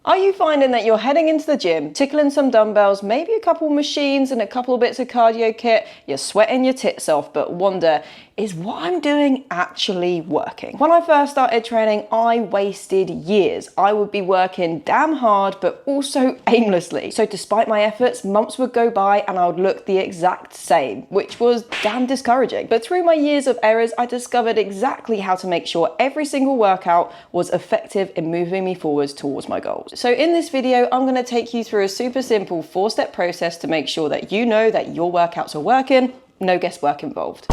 Are you finding that you're heading into the gym, tickling some dumbbells, maybe a couple machines and a couple of bits of cardio kit, you're sweating your tits off, but wonder, is what I'm doing actually working? When I first started training, I wasted years. I would be working damn hard, but also aimlessly. So despite my efforts, months would go by and I would look the exact same, which was damn discouraging. But through my years of errors, I discovered exactly how to make sure every single workout was effective in moving me forwards towards my goals. So in this video, I'm going to take you through a super simple 4-step process to make sure that you know that your workouts are working, no guesswork involved.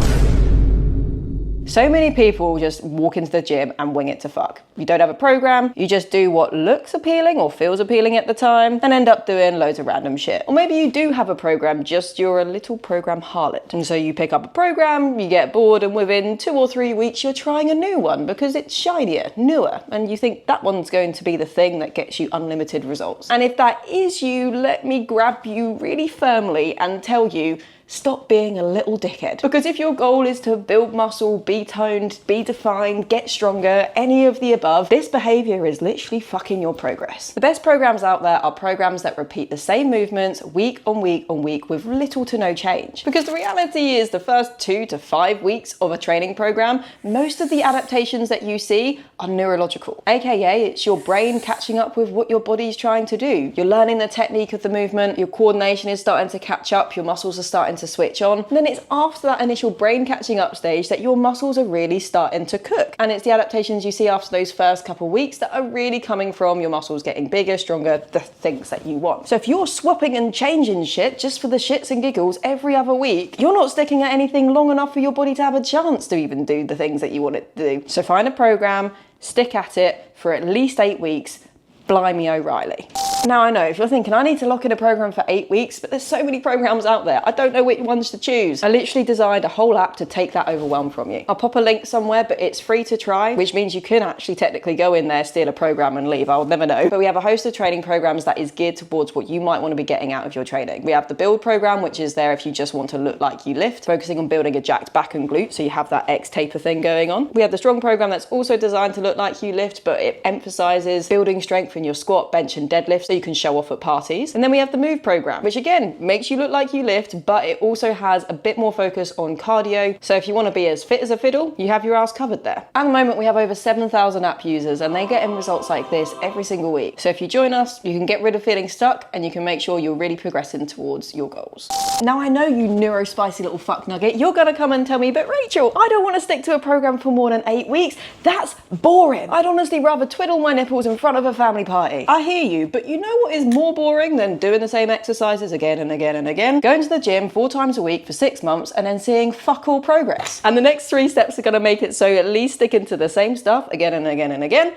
So many people just walk into the gym and wing it to fuck. You don't have a program, you just do what looks appealing or feels appealing at the time and end up doing loads of random shit. Or maybe you do have a program, just you're a little program harlot. And so you pick up a program, you get bored, and within 2 or 3 weeks you're trying a new one because it's shinier, newer, and you think that one's going to be the thing that gets you unlimited results. And if that is you, let me grab you really firmly and tell you, stop being a little dickhead. Because if your goal is to build muscle, be toned, be defined, get stronger, any of the above, this behavior is literally fucking your progress. The best programs out there are programs that repeat the same movements week on week on week with little to no change. Because the reality is the first 2 to 5 weeks of a training program, most of the adaptations that you see are neurological. AKA, it's your brain catching up with what your body's trying to do. You're learning the technique of the movement, your coordination is starting to catch up, your muscles are starting to switch on. And then it's after that initial brain catching up stage that your muscles are really starting to cook. And it's the adaptations you see after those first couple of weeks that are really coming from your muscles getting bigger, stronger, the things that you want. So if you're swapping and changing shit just for the shits and giggles every other week, you're not sticking at anything long enough for your body to have a chance to even do the things that you want it to do. So find a program, stick at it for at least 8 weeks, blimey O'Reilly. Now I know, if you're thinking, I need to lock in a program for 8 weeks, but there's so many programs out there, I don't know which ones to choose. I literally designed a whole app to take that overwhelm from you. I'll pop a link somewhere, but it's free to try, which means you can actually technically go in there, steal a program and leave, I'll never know. But we have a host of training programs that is geared towards what you might want to be getting out of your training. We have the build program, which is there if you just want to look like you lift, focusing on building a jacked back and glute, so you have that X taper thing going on. We have the strong program that's also designed to look like you lift, but it emphasizes building strength in your squat, bench and deadlift, so you can show off at parties. And then we have the move program, which again makes you look like you lift, but it also has a bit more focus on cardio. So if you want to be as fit as a fiddle, you have your ass covered there. At the moment, we have over 7,000 app users and they get in results like this every single week. So if you join us, you can get rid of feeling stuck and you can make sure you're really progressing towards your goals. Now I know, you neurospicy little fuck nugget, you're gonna come and tell me, but Rachel, I don't want to stick to a program for more than 8 weeks. That's boring. I'd honestly rather twiddle my nipples in front of a family party. I hear you, but you know what is more boring than doing the same exercises again and again and again? Going to the gym 4 times a week for 6 months and then seeing fuck all progress. And the next 3 steps are going to make it so at least sticking to the same stuff again and again and again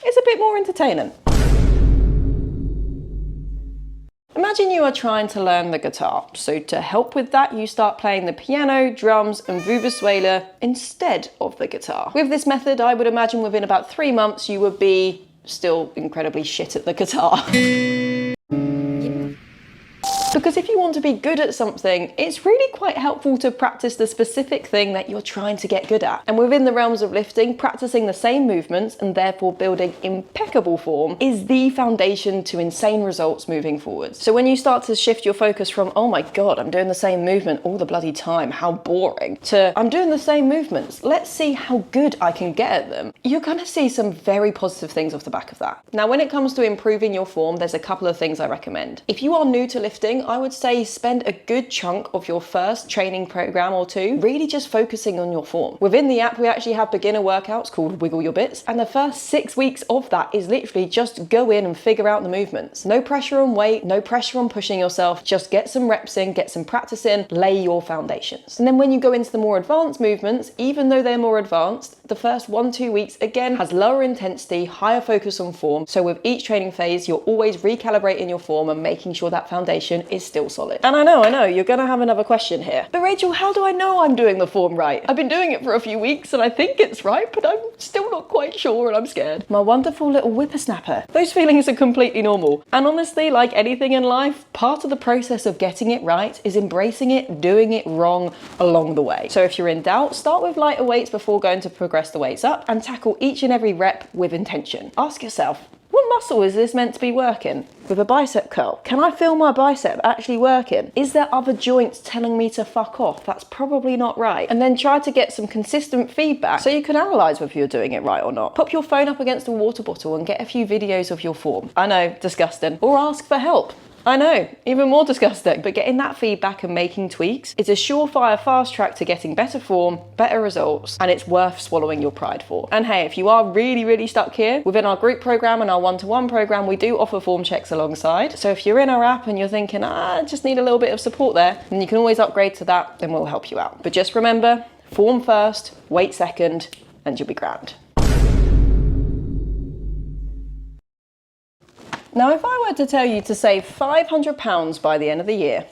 is a bit more entertaining. Imagine you are trying to learn the guitar. So to help with that, you start playing the piano, drums and vuvuzela instead of the guitar. With this method, I would imagine within about 3 months you would be still incredibly shit at the guitar. Because if you want to be good at something, it's really quite helpful to practice the specific thing that you're trying to get good at. And within the realms of lifting, practicing the same movements and therefore building impeccable form is the foundation to insane results moving forwards. So when you start to shift your focus from, oh my God, I'm doing the same movement all the bloody time, how boring, to I'm doing the same movements, let's see how good I can get at them, you're gonna see some very positive things off the back of that. Now, when it comes to improving your form, there's a couple of things I recommend. If you are new to lifting, I would say spend a good chunk of your first training program or 2 really just focusing on your form. Within the app, we actually have beginner workouts called Wiggle Your Bits, and the first 6 weeks of that is literally just go in and figure out the movements. No pressure on weight, no pressure on pushing yourself, just get some reps in, get some practice in, lay your foundations. And then when you go into the more advanced movements, even though they're more advanced, the first 1-2 weeks again has lower intensity, higher focus on form. So with each training phase, you're always recalibrating your form and making sure that foundation is still solid. And I know, you're gonna have another question here. But Rachel, how do I know I'm doing the form right? I've been doing it for a few weeks and I think it's right, but I'm still not quite sure and I'm scared. My wonderful little whippersnapper. Those feelings are completely normal. And honestly, like anything in life, part of the process of getting it right is embracing it, doing it wrong along the way. So if you're in doubt, start with lighter weights before going to progress the weights up and tackle each and every rep with intention. Ask yourself, what What muscle is this meant to be working? With a bicep curl. Can I feel my bicep actually working? Is there other joints telling me to fuck off? That's probably not right. And then try to get some consistent feedback so you can analyze whether you're doing it right or not. Pop your phone up against a water bottle and get a few videos of your form. I know, disgusting. Or ask for help. I know, even more disgusting, but getting that feedback and making tweaks is a surefire fast track to getting better form, better results, and it's worth swallowing your pride for. And hey, if you are really stuck here, within our group program and our one-to-one program, we do offer form checks alongside. So if you're in our app and you're thinking, I just need a little bit of support there, then you can always upgrade to that, then we'll help you out. But just remember, form first, weight second, and you'll be grand. Now, if I were to tell you to save £500 by the end of the year,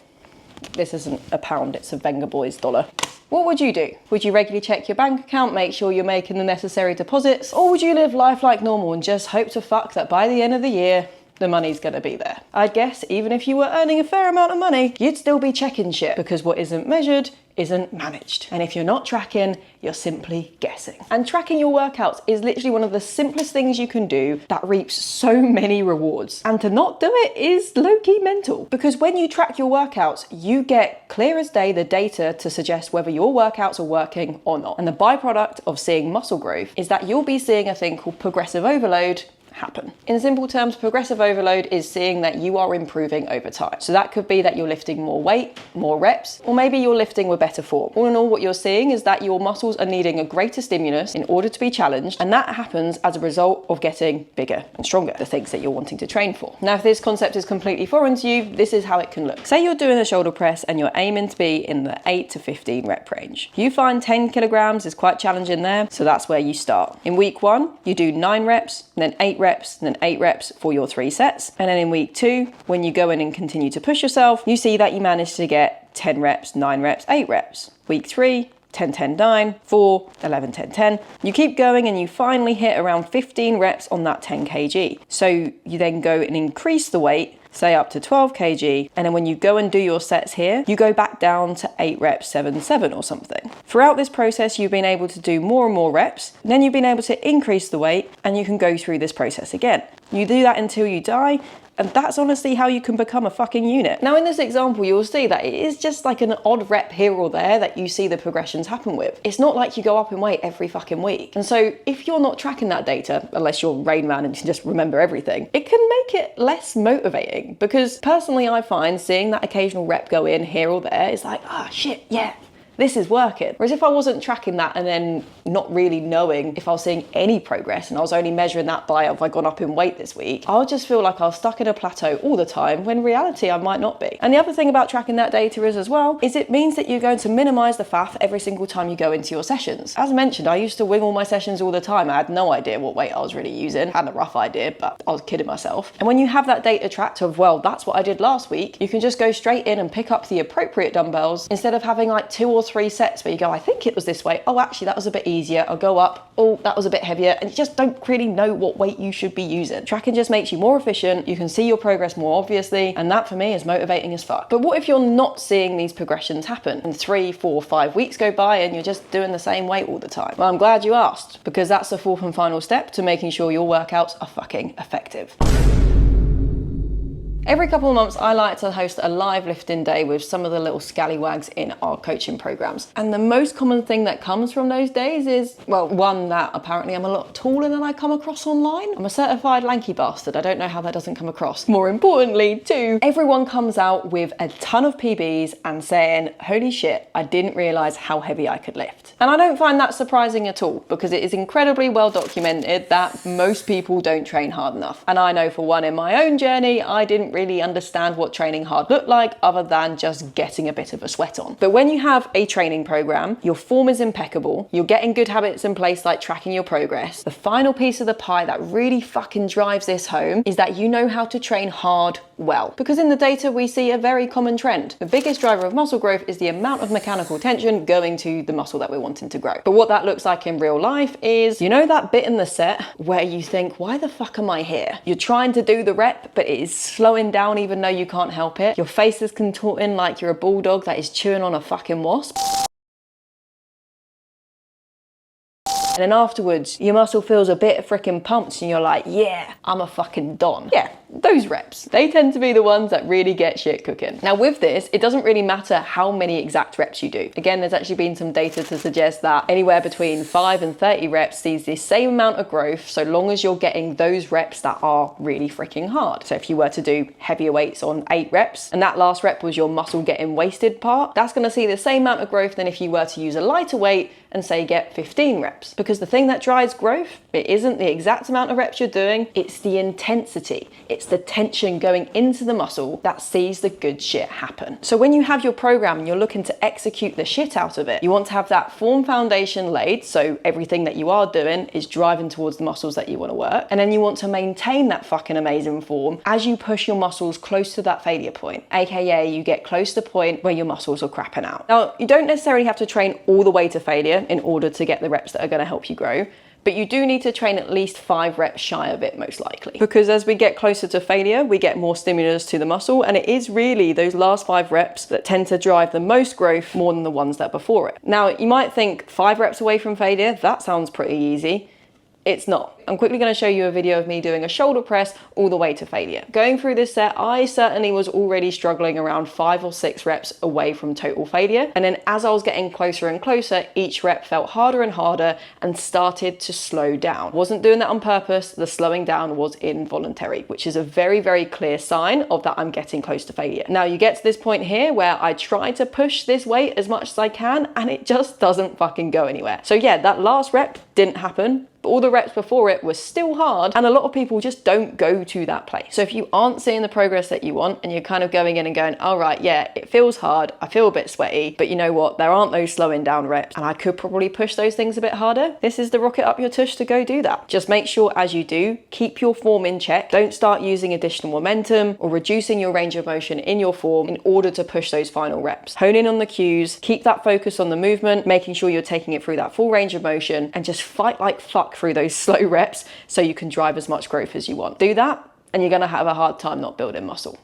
this isn't a pound, it's a Venga Boys dollar, what would you do? Would you regularly check your bank account, make sure you're making the necessary deposits, or would you live life like normal and just hope to fuck that by the end of the year, the money's gonna be there? I'd guess even if you were earning a fair amount of money, you'd still be checking shit, because what isn't measured isn't managed. And if you're not tracking, you're simply guessing. And tracking your workouts is literally one of the simplest things you can do that reaps so many rewards. And to not do it is low-key mental, because when you track your workouts, you get clear as day the data to suggest whether your workouts are working or not. And the byproduct of seeing muscle growth is that you'll be seeing a thing called progressive overload happen. In simple terms, progressive overload is seeing that you are improving over time. So that could be that you're lifting more weight, more reps, or maybe you're lifting with better form. All in all, what you're seeing is that your muscles are needing a greater stimulus in order to be challenged, and that happens as a result of getting bigger and stronger, the things that you're wanting to train for. Now, if this concept is completely foreign to you, this is how it can look. Say you're doing a shoulder press and you're aiming to be in the 8 to 15 rep range. You find 10 kilograms is quite challenging there, so that's where you start. In week 1, you do 9 reps, then 8 reps, and then 8 reps for your 3 sets. And then in week 2, when you go in and continue to push yourself, you see that you manage to get 10 reps, 9 reps, 8 reps. Week 3, 10, 10, 9, 4, 11, 10, 10. You keep going and you finally hit around 15 reps on that 10 kg. So you then go and increase the weight, say up to 12 kg, and then when you go and do your sets here, you go back down to 8 reps, 7, 7 or something. Throughout this process, you've been able to do more and more reps, and then you've been able to increase the weight, and you can go through this process again. You do that until you die, and that's honestly how you can become a fucking unit. Now in this example, you'll see that it is just like an odd rep here or there that you see the progressions happen with. It's not like you go up in weight every fucking week. And so if you're not tracking that data, unless you're Rain Man and you can just remember everything, it can make it less motivating, because personally I find seeing that occasional rep go in here or there is like, ah, shit, yeah, this is working. Whereas if I wasn't tracking that and then not really knowing if I was seeing any progress and I was only measuring that by have I gone up in weight this week, I'll just feel like I was stuck in a plateau all the time, when in reality I might not be. And the other thing about tracking that data is as well, is it means that you're going to minimize the faff every single time you go into your sessions. As mentioned, I used to wing all my sessions all the time. I had no idea what weight I was really using. I had a rough idea, but I was kidding myself. And when you have that data tracked of, well, that's what I did last week, you can just go straight in and pick up the appropriate dumbbells instead of having like 2 or 3 sets where you go, I think it was this weight. Oh, actually, that was a bit easier. I'll go up. Oh, that was a bit heavier. And you just don't really know what weight you should be using. Tracking just makes you more efficient. You can see your progress more obviously. And that for me is motivating as fuck. But what if you're not seeing these progressions happen and 3, 4, 5 weeks go by and you're just doing the same weight all the time? Well, I'm glad you asked, because that's the 4th and final step to making sure your workouts are fucking effective. Every couple of months, I like to host a live lifting day with some of the little scallywags in our coaching programs. And the most common thing that comes from those days is, well, one, that apparently I'm a lot taller than I come across online. I'm a certified lanky bastard. I don't know how that doesn't come across. More importantly, 2, everyone comes out with a ton of PBs and saying, holy shit, I didn't realize how heavy I could lift. And I don't find that surprising at all, because it is incredibly well documented that most people don't train hard enough. And I know for one, in my own journey, I didn't really understand what training hard looked like other than just getting a bit of a sweat on. But when you have a training program, your form is impeccable, you're getting good habits in place like tracking your progress. The final piece of the pie that really fucking drives this home is that you know how to train hard well. Because in the data, we see a very common trend. The biggest driver of muscle growth is the amount of mechanical tension going to the muscle that we're wanting to grow. But what that looks like in real life is, you know that bit in the set where you think, why the fuck am I here? You're trying to do the rep, but it is slowing down even though you can't help it. Your face is contorting like you're a bulldog that is chewing on a fucking wasp. And then afterwards, your muscle feels a bit freaking pumped and you're like, yeah, I'm a fucking don. Yeah, those reps, they tend to be the ones that really get shit cooking. Now with this, it doesn't really matter how many exact reps you do. Again, there's actually been some data to suggest that anywhere between 5 and 30 reps sees the same amount of growth, so long as you're getting those reps that are really freaking hard. So if you were to do heavier weights on 8 reps, and that last rep was your muscle getting wasted part, that's gonna see the same amount of growth than if you were to use a lighter weight and say get 15 reps. Because the thing that drives growth, it isn't the exact amount of reps you're doing, it's the intensity. It's the tension going into the muscle that sees the good shit happen. So when you have your program and you're looking to execute the shit out of it, you want to have that form foundation laid, so everything that you are doing is driving towards the muscles that you want to work. And then you want to maintain that fucking amazing form as you push your muscles close to that failure point, aka you get close to the point where your muscles are crapping out. Now, you don't necessarily have to train all the way to failure in order to get the reps that are going to help you grow, but you do need to train at least 5 reps shy of it, most likely. Because as we get closer to failure, we get more stimulus to the muscle, and it is really those last 5 reps that tend to drive the most growth more than the ones that are before it. Now, you might think 5 reps away from failure, that sounds pretty easy. It's not. I'm quickly going to show you a video of me doing a shoulder press all the way to failure. Going through this set, I certainly was already struggling around 5 or 6 reps away from total failure. And then as I was getting closer and closer, each rep felt harder and harder and started to slow down. Wasn't doing that on purpose. The slowing down was involuntary, which is a very, very clear sign of that I'm getting close to failure. Now you get to this point here where I try to push this weight as much as I can and it just doesn't fucking go anywhere. So yeah, that last rep didn't happen. But all the reps before it were still hard, and a lot of people just don't go to that place. So if you aren't seeing the progress that you want and you're kind of going in and going, all right, yeah, it feels hard, I feel a bit sweaty, but you know what, there aren't those slowing down reps and I could probably push those things a bit harder, this is the rocket up your tush to go do that. Just make sure as you do, keep your form in check. Don't start using additional momentum or reducing your range of motion in your form in order to push those final reps. Hone in on the cues, keep that focus on the movement, making sure you're taking it through that full range of motion, and just fight like fuck through those slow reps so you can drive as much growth as you want. Do that and you're going to have a hard time not building muscle.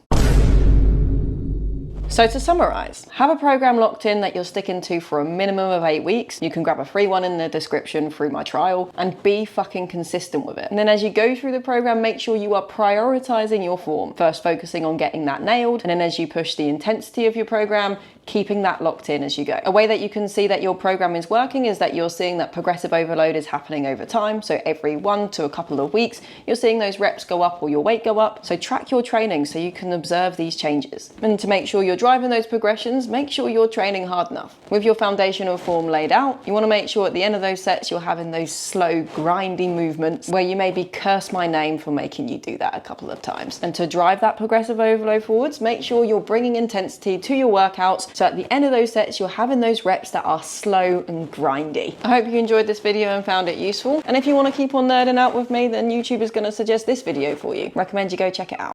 So to summarize, have a program locked in that you're sticking to for a minimum of 8 weeks. You can grab a free one in the description through my trial, and be fucking consistent with it. And then as you go through the program, make sure you are prioritizing your form. First focusing on getting that nailed, and then as you push the intensity of your program, keeping that locked in as you go. A way that you can see that your program is working is that you're seeing that progressive overload is happening over time. So every 1 to a couple of weeks, you're seeing those reps go up or your weight go up. So track your training so you can observe these changes. And to make sure you're driving those progressions, make sure you're training hard enough. With your foundational form laid out, you want to make sure at the end of those sets, you're having those slow, grindy movements where you maybe curse my name for making you do that a couple of times. And to drive that progressive overload forwards, make sure you're bringing intensity to your workouts. So at the end of those sets, you're having those reps that are slow and grindy. I hope you enjoyed this video and found it useful. And if you want to keep on nerding out with me, then YouTube is going to suggest this video for you. Recommend you go check it out.